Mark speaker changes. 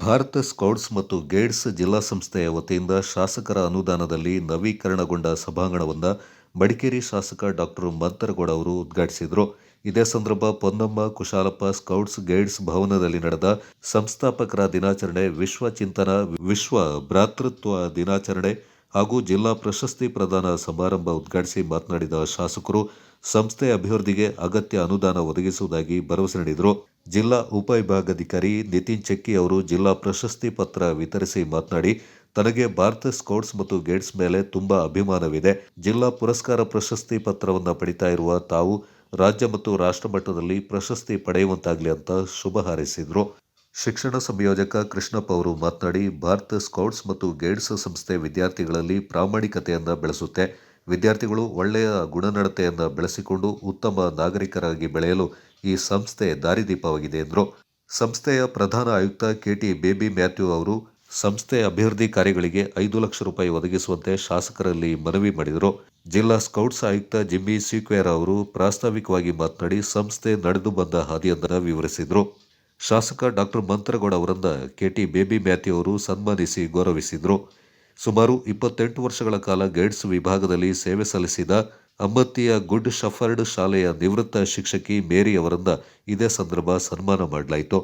Speaker 1: Bharat scouts ಮತ್ತು guides ಜಿಲ್ಲಾ ಸಂಸ್ಥೆಯ ವತಿಯಿಂದ ಶಾಸಕರ ಅನುದಾನದಲ್ಲಿ ನವೀಕರಣಗೊಂಡ ಸಭಾಂಗಣವನ್ನು ಮಡಿಕೇರಿ ಶಾಸಕ ಡಾಕ್ಟರ್ ಮಂತರಗೌಡ ಅವರು ಉದ್ಘಾಟಿಸಿದರು. ಇದೇ ಸಂದರ್ಭ ಪೊನ್ನಮ್ಮ ಕುಶಾಲಪ್ಪ ಸ್ಕೌಟ್ಸ್ ಗೈಡ್ಸ್ ಭವನದಲ್ಲಿ ನಡೆದ ಸಂಸ್ಥಾಪಕರ ದಿನಾಚರಣೆ, ವಿಶ್ವ ಚಿಂತನ, ವಿಶ್ವ ಭ್ರಾತೃತ್ವ ದಿನಾಚರಣೆ ಹಾಗೂ ಜಿಲ್ಲಾ ಪ್ರಶಸ್ತಿ ಪ್ರದಾನ ಸಮಾರಂಭ ಉದ್ಘಾಟಿಸಿ ಮಾತನಾಡಿದ ಶಾಸಕರು, ಸಂಸ್ಥೆ ಅಭಿವೃದ್ಧಿಗೆ ಅಗತ್ಯ ಅನುದಾನ ಒದಗಿಸುವುದಾಗಿ ಭರವಸೆ ನೀಡಿದರು. ಜಿಲ್ಲಾ ಉಪವಿಭಾಗಾಧಿಕಾರಿ ನಿತಿನ್ ಚೆಕ್ಕಿ ಅವರು ಜಿಲ್ಲಾ ಪ್ರಶಸ್ತಿ ಪತ್ರ ವಿತರಿಸಿ ಮಾತನಾಡಿ, ತನಗೆ ಭಾರತ ಸ್ಕೌಟ್ಸ್ ಮತ್ತು ಗೈಡ್ಸ್ ಮೇಲೆ ತುಂಬಾ ಅಭಿಮಾನವಿದೆ. ಜಿಲ್ಲಾ ಪುರಸ್ಕಾರ ಪ್ರಶಸ್ತಿ ಪತ್ರವನ್ನು ಪಡಿತಾ ಇರುವ ತಾವು ರಾಜ್ಯ ಮತ್ತು ರಾಷ್ಟ್ರ ಮಟ್ಟದಲ್ಲಿ ಪ್ರಶಸ್ತಿ ಪಡೆಯುವಂತಾಗಲಿ ಅಂತ ಶುಭ ಹಾರೈಸಿದರು. ಶಿಕ್ಷಣ ಸಂಯೋಜಕ ಕೃಷ್ಣಪ್ಪ ಅವರು ಮಾತನಾಡಿ, ಭಾರತ ಸ್ಕೌಟ್ಸ್ ಮತ್ತು ಗೈಡ್ಸ್ ಸಂಸ್ಥೆ ವಿದ್ಯಾರ್ಥಿಗಳಲ್ಲಿ ಪ್ರಾಮಾಣಿಕತೆಯನ್ನು ಬೆಳೆಸುತ್ತೆ. ವಿದ್ಯಾರ್ಥಿಗಳು ಒಳ್ಳೆಯ ಗುಣನಡತೆಯನ್ನು ಬೆಳೆಸಿಕೊಂಡು ಉತ್ತಮ ನಾಗರಿಕರಾಗಿ ಬೆಳೆಯಲು ಈ ಸಂಸ್ಥೆ ದಾರಿದೀಪವಾಗಿದೆ ಎಂದರು. ಸಂಸ್ಥೆಯ ಪ್ರಧಾನ ಆಯುಕ್ತ ಕೆಟಿ ಬೇಬಿ ಮ್ಯಾಥ್ಯೂ ಅವರು ಸಂಸ್ಥೆ ಅಭಿವೃದ್ಧಿ ಕಾರ್ಯಗಳಿಗೆ 5 ಲಕ್ಷ ರೂಪಾಯಿ ಒದಗಿಸುವಂತೆ ಶಾಸಕರಲ್ಲಿ ಮನವಿ ಮಾಡಿದರು. ಜಿಲ್ಲಾ ಸ್ಕೌಟ್ಸ್ ಆಯುಕ್ತ ಜಿಮ್ಮಿ ಸೀಕ್ವೇರ್ ಅವರು ಪ್ರಾಸ್ತಾವಿಕವಾಗಿ ಮಾತನಾಡಿ ಸಂಸ್ಥೆ ನಡೆದು ಬಂದ ಹಾದಿಯನ್ನು ವಿವರಿಸಿದರು. ಶಾಸಕ ಡಾಕ್ಟರ್ ಮಂತರಗೌಡ ಅವರನ್ನ ಕೆಟಿ ಬೇಬಿ ಮ್ಯಾಥ್ಯೂ ಅವರು ಸನ್ಮಾನಿಸಿ ಗೌರವಿಸಿದರು. ಸುಮಾರು 28 ವರ್ಷಗಳ ಕಾಲ ಗೈಡ್ಸ್ ವಿಭಾಗದಲ್ಲಿ ಸೇವೆ ಸಲ್ಲಿಸಿದ ಅಮ್ಮತ್ತಿಯ ಗುಡ್ ಶಫರ್ಡ್ ಶಾಲೆಯ ನಿವೃತ್ತ ಶಿಕ್ಷಕಿ ಮೇರಿ ಅವರನ್ನ ಇದೇ ಸಂದರ್ಭ ಸನ್ಮಾನ ಮಾಡಲಾಯಿತು.